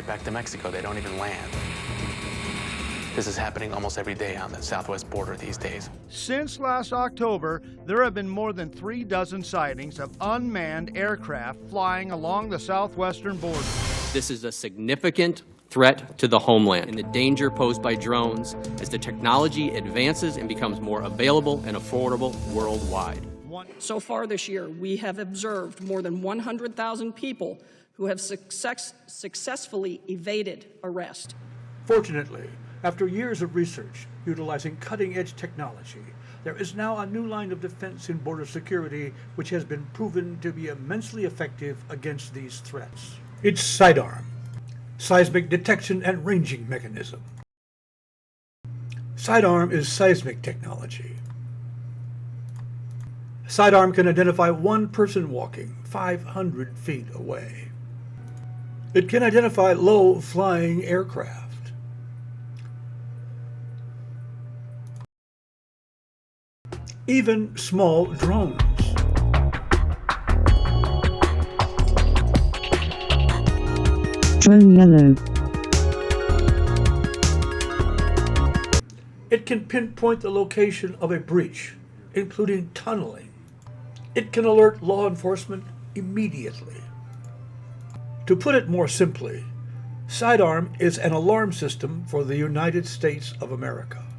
right back to Mexico. They don't even land. This is happening almost every day on the southwest border these days. Since last October, there have been more than 36 sightings of unmanned aircraft flying along the southwestern border. This is a significant threat to the homeland and the danger posed by drones as the technology advances and becomes more available and affordable worldwide. So far this year, we have observed more than 100,000 people who have successfully evaded arrest. Fortunately, after years of research utilizing cutting-edge technology, there is now a new line of defense in border security which has been proven to be immensely effective against these threats. It's SEIDARM, Seismic Detection and Ranging Mechanism. SEIDARM is seismic technology. SEIDARM can identify one person walking 500 feet away. It can identify low-flying aircraft. Even small drones. Drone yellow. It can pinpoint the location of a breach, including tunneling. It can alert law enforcement immediately. To put it more simply, SEIDARM is an alarm system for the United States of America.